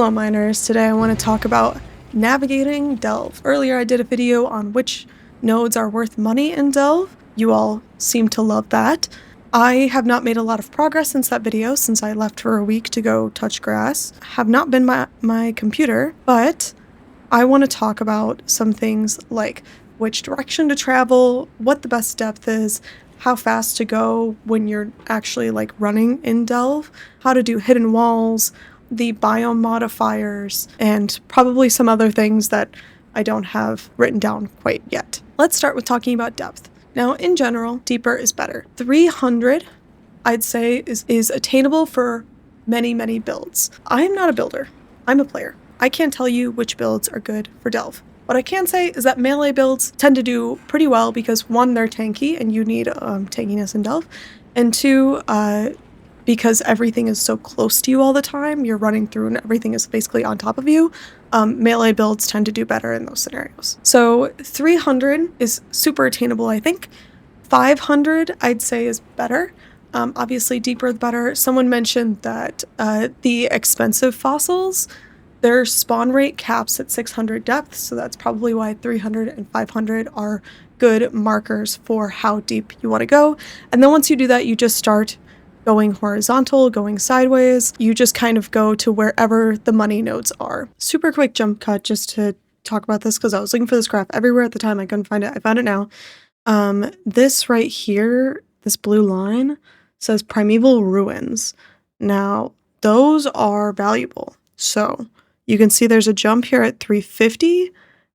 Hello miners, today I want to talk about navigating Delve. Earlier I did a video on which nodes are worth money in Delve. You all seem to love that. I have not made a lot of progress since that video, since I left for a week to go touch grass. Have not been my computer, but I want to talk about some things like which direction to travel, what the best depth is, how fast to go when you're actually like running in Delve, how to do hidden walls, the biome modifiers, and probably some other things that I don't have written down quite yet. Let's start with talking about depth. Now, in general, deeper is better. 300, I'd say, is attainable for many builds. I'm not a builder. I'm a player. I can't tell you which builds are good for Delve. What I can say is that melee builds tend to do pretty well because, one, they're tanky and you need tankiness in Delve, and two, because everything is so close to you all the time, you're running through and everything is basically on top of you, melee builds tend to do better in those scenarios. So 300 is super attainable, I think. 500, I'd say, is better. Obviously, deeper the better. Someone mentioned that the expensive fossils, their spawn rate caps at 600 depth, so that's probably why 300 and 500 are good markers for how deep you want to go. And then once you do that, you just start going horizontal, going sideways. You just kind of go to wherever the money nodes are. Super quick jump cut just to talk about this because I was looking for this graph everywhere at the time. I couldn't find it. I found it now. This right here, this blue line, says Primeval Ruins. Now, those are valuable. So you can see there's a jump here at 350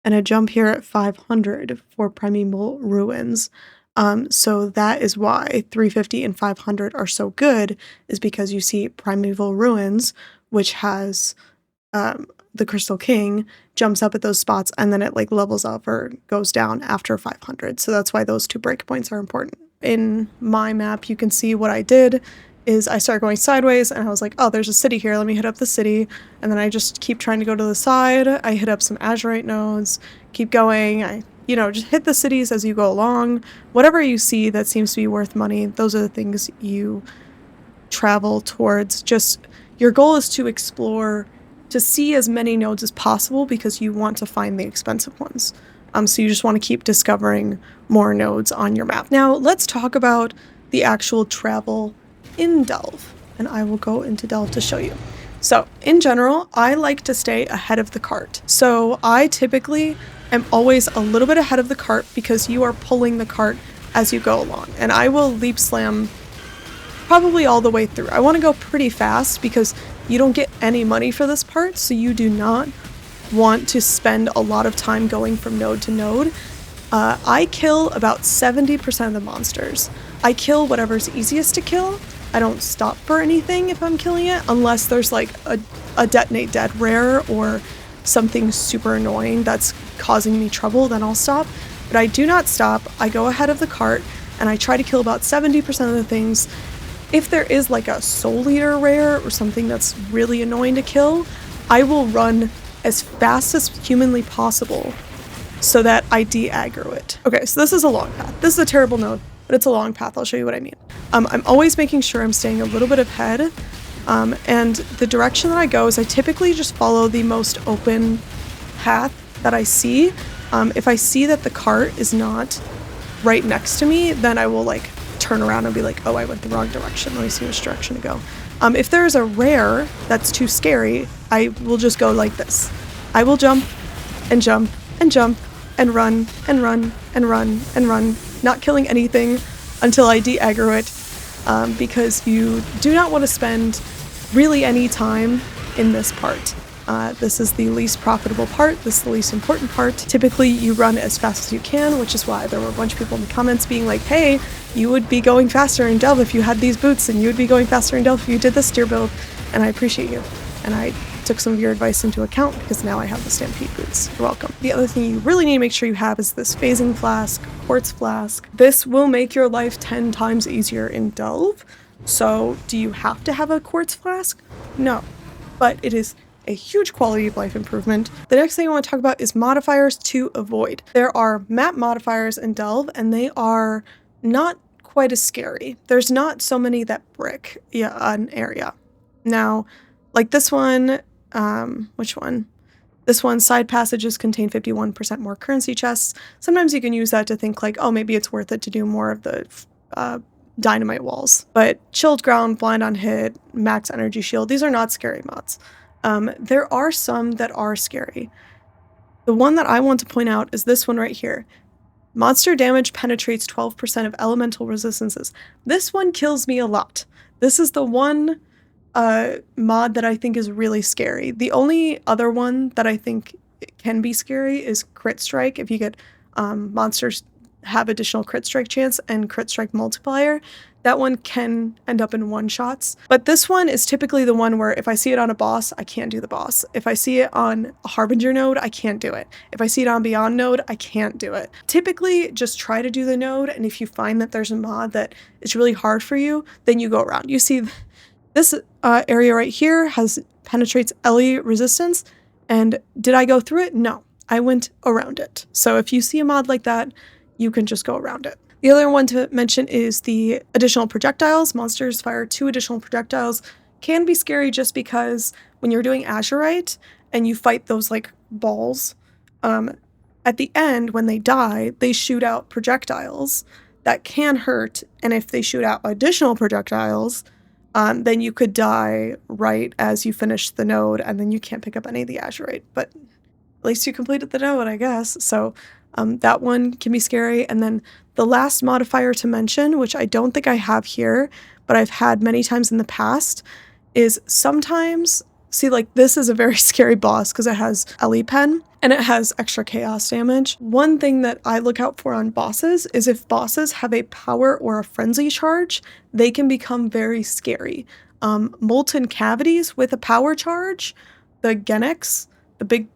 and a jump here at 500 for Primeval Ruins. So that is why 350 and 500 are so good, is because you see Primeval Ruins, which has the Crystal King, jumps up at those spots and then it like levels up or goes down after 500. So that's why those two breakpoints are important. In my map, you can see what I did is I started going sideways and I was like, oh, there's a city here. Let me hit up the city. And then I just keep trying to go to the side. I hit up some azurite nodes, keep going. Just hit the cities as you go along. Whatever you see that seems to be worth money, those are the things you travel towards. Just your goal is to explore, to see as many nodes as possible because you want to find the expensive ones. So you just want to keep discovering more nodes on your map. Now, let's talk about the actual travel in Delve, and I will go into Delve to show you. So, in general, I like to stay ahead of the cart. So I typically am always a little bit ahead of the cart because you are pulling the cart as you go along. And I will leap slam probably all the way through. I want to go pretty fast because you don't get any money for this part, so you do not want to spend a lot of time going from node to node. I kill about 70% of the monsters. I kill whatever's easiest to kill. I don't stop for anything if I'm killing it, unless there's like a detonate dead rare or something super annoying that's causing me trouble, then I'll stop. But I do not stop. I go ahead of the cart and I try to kill about 70% of the things. If there is like a soul eater rare or something that's really annoying to kill, I will run as fast as humanly possible so that I de-aggro it. Okay, so this is a long path. This is a terrible node, but it's a long path. I'll show you what I mean. I'm always making sure I'm staying a little bit ahead. And the direction that I go is I typically just follow the most open path that I see. If I see that the cart is not right next to me, then I will like turn around and be like, oh, I went the wrong direction. Let me see which direction to go. If there's a rare that's too scary, I will just go like this. I will jump and jump and jump and run and run and run and run, not killing anything until I de-aggro it, because you do not want to spend really any time in this part. This is the least profitable part. This is the least important part. Typically, you run as fast as you can, which is why there were a bunch of people in the comments being like, hey, you would be going faster in Delve if you had these boots, and you would be going faster in Delve if you did this tier build, and I appreciate you. And I took some of your advice into account because now I have the Stampede boots. You're welcome. The other thing you really need to make sure you have is this phasing flask, quartz flask. This will make your life 10 times easier in Delve. So do you have to have a quartz flask? No, but it is a huge quality of life improvement. The next thing I want to talk about is modifiers to avoid. There are map modifiers in Delve, and they are not quite as scary. There's not so many that brick an area. Now, like this one, which one? This one, side passages contain 51% more currency chests. Sometimes you can use that to think like, oh, maybe it's worth it to do more of the dynamite walls. But chilled ground, blind on hit, max energy shield, these are not scary mods. There are some that are scary. The one that I want to point out is this one right here. Monster damage penetrates 12% of elemental resistances. This one kills me a lot. This is the one mod that I think is really scary. The only other one that I think can be scary is crit strike. If you get monsters have additional crit strike chance and crit strike multiplier, that one can end up in one shots. But this one is typically the one where if I see it on a boss, I can't do the boss. If I see it on a Harbinger node, I can't do it. If I see it on Beyond node, I can't do it. Typically, just try to do the node, and if you find that there's a mod that is really hard for you, then you go around. You see this area right here penetrates LE resistance, and did I go through it? No, I went around it. So if you see a mod like that, you can just go around it. The other one to mention is the additional projectiles. Monsters fire 2 additional projectiles. Can be scary just because when you're doing azurite and you fight those like balls, at the end when they die, they shoot out projectiles that can hurt, and if they shoot out additional projectiles, then you could die right as you finish the node, and then you can't pick up any of the azurite. But at least you completed the node, I guess. So that one can be scary. And then the last modifier to mention, which I don't think I have here, but I've had many times in the past, is sometimes, see, like this is a very scary boss because it has LE pen and it has extra chaos damage. One thing that I look out for on bosses is if bosses have a power or a frenzy charge, they can become very scary. Molten cavities with a power charge, the Genex, the big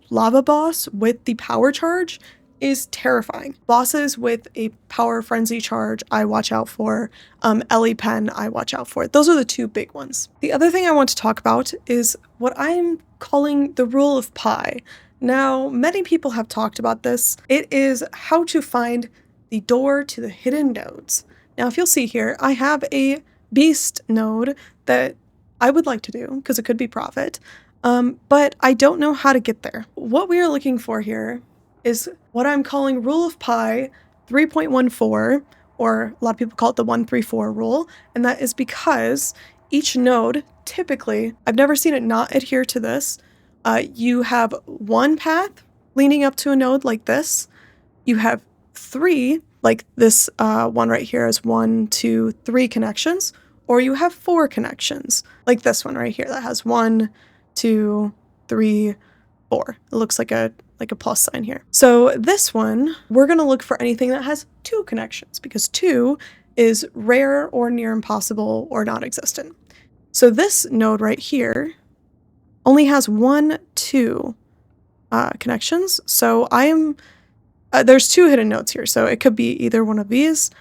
lava boss with the power charge, is terrifying. Bosses with a power frenzy charge, I watch out for. LE pen, I watch out for. Those are the 2 big ones. The other thing I want to talk about is what I'm calling the rule of pi. Now, many people have talked about this. It is how to find the door to the hidden nodes. Now, if you'll see here, I have a beast node that I would like to do because it could be profit. But I don't know how to get there. What we are looking for here is what I'm calling rule of pi 3.14, or a lot of people call it the 134 rule, and that is because each node, typically, I've never seen it not adhere to this, you have one path leading up to a node like this, you have 3, like this one right here is 1, 2, 3 connections, or you have 4 connections, like this one right here that has 1, 2, 3, 4. It looks like a plus sign here. So this one, we're going to look for anything that has 2 connections because 2 is rare or near impossible or non-existent. So this node right here only has 1, 2 connections. So I am, there's 2 hidden nodes here. So it could be either one of these,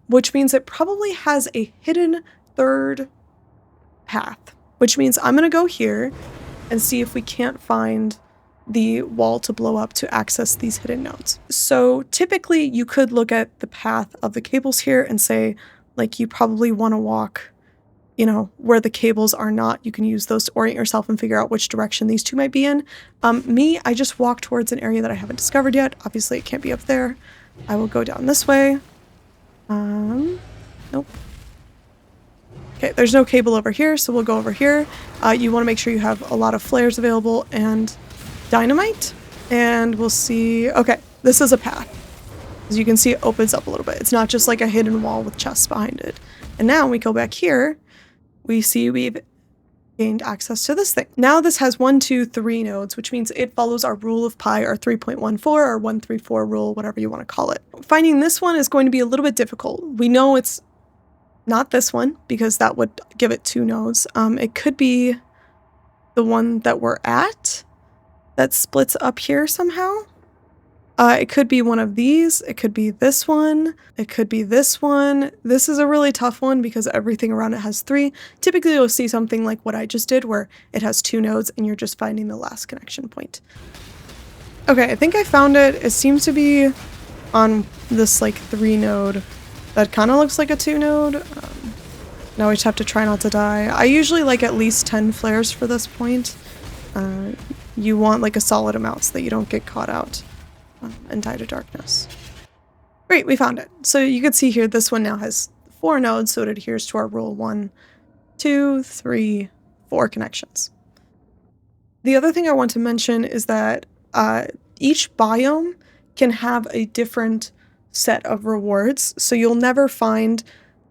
which means it probably has a hidden 3rd path, which means I'm going to go here and see if we can't find the wall to blow up to access these hidden nodes. So typically you could look at the path of the cables here and say, like, you probably want to walk, you know, where the cables are not. You can use those to orient yourself and figure out which direction these 2 might be in. I just walk towards an area that I haven't discovered yet. Obviously it can't be up there. I will go down this way. Nope. Okay, there's no cable over here, so we'll go over here. You want to make sure you have a lot of flares available and dynamite, and we'll see. Okay, this is a path. As you can see, it opens up a little bit. It's not just like a hidden wall with chests behind it. And now when we go back here, we see we've gained access to this thing. Now this has 1, 2, 3 nodes, which means it follows our rule of pi, or 3.14, or 134 rule, whatever you want to call it. Finding this one is going to be a little bit difficult. We know it's not this one because that would give it 2 nodes. It could be the one that we're at that splits up here somehow. It could be one of these. It could be this one. It could be this one. This is a really tough one because everything around it has 3. Typically you'll see something like what I just did where it has 2 nodes and you're just finding the last connection point. Okay, I think I found it. It seems to be on this like 3 node that kind of looks like a 2 node. Now we just have to try not to die. I usually like at least 10 flares for this point. You want like a solid amount so that you don't get caught out and die to darkness. Great, we found it. So you can see here, this one now has 4 nodes, so it adheres to our rule 1, 2, 3, 4 connections. The other thing I want to mention is that each biome can have a different set of rewards, so you'll never find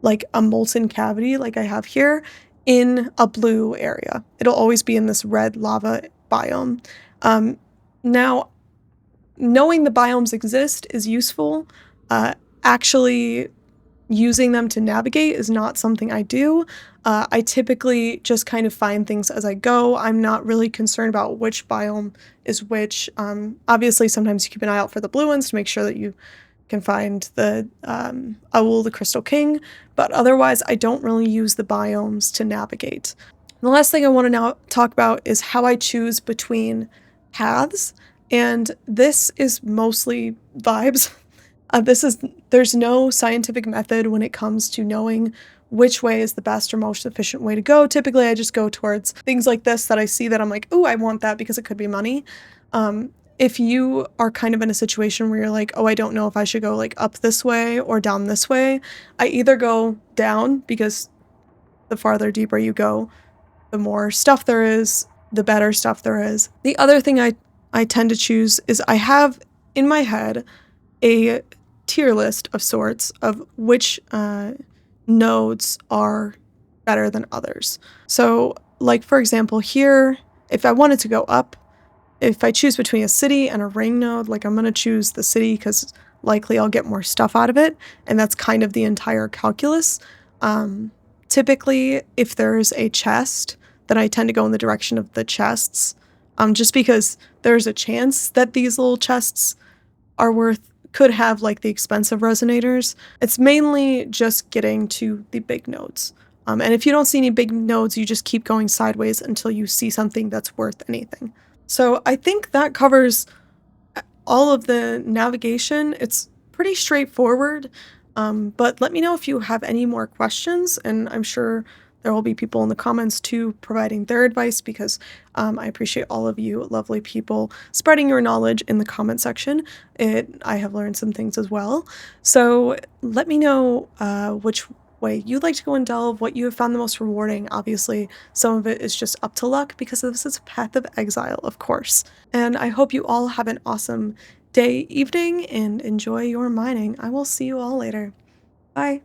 like a molten cavity like I have here in a blue area. It'll always be in this red lava biome. Now, knowing the biomes exist is useful. Actually using them to navigate is not something I do. I typically just kind of find things as I go. I'm not really concerned about which biome is which. Obviously, sometimes you keep an eye out for the blue ones to make sure that you can find the Owl, the Crystal King, but otherwise I don't really use the biomes to navigate. The last thing I want to now talk about is how I choose between paths, and this is mostly vibes. There's no scientific method when it comes to knowing which way is the best or most efficient way to go. Typically, I just go towards things like this that I see that I'm like, oh, I want that because it could be money. If you are kind of in a situation where you're like, oh, I don't know if I should go like up this way or down this way, I either go down because the farther deeper you go, the more stuff there is, the better stuff there is. The other thing I tend to choose is I have in my head a tier list of sorts of which nodes are better than others. So like for example here, if I wanted to go up, if I choose between a city and a ring node, like I'm going to choose the city because likely I'll get more stuff out of it, and that's kind of the entire calculus. Typically, if there's a chest, then I tend to go in the direction of the chests, just because there's a chance that these little chests could have like the expensive resonators. It's mainly just getting to the big nodes. And if you don't see any big nodes, you just keep going sideways until you see something that's worth anything. So I think that covers all of the navigation. It's pretty straightforward, but let me know if you have any more questions, and I'm sure there will be people in the comments too providing their advice, because I appreciate all of you lovely people spreading your knowledge in the comment section. I have learned some things as well. So let me know which way you'd like to go and delve, what you have found the most rewarding. Obviously, some of it is just up to luck because this is a Path of Exile, of course. And I hope you all have an awesome day, evening, and enjoy your mining. I will see you all later. Bye.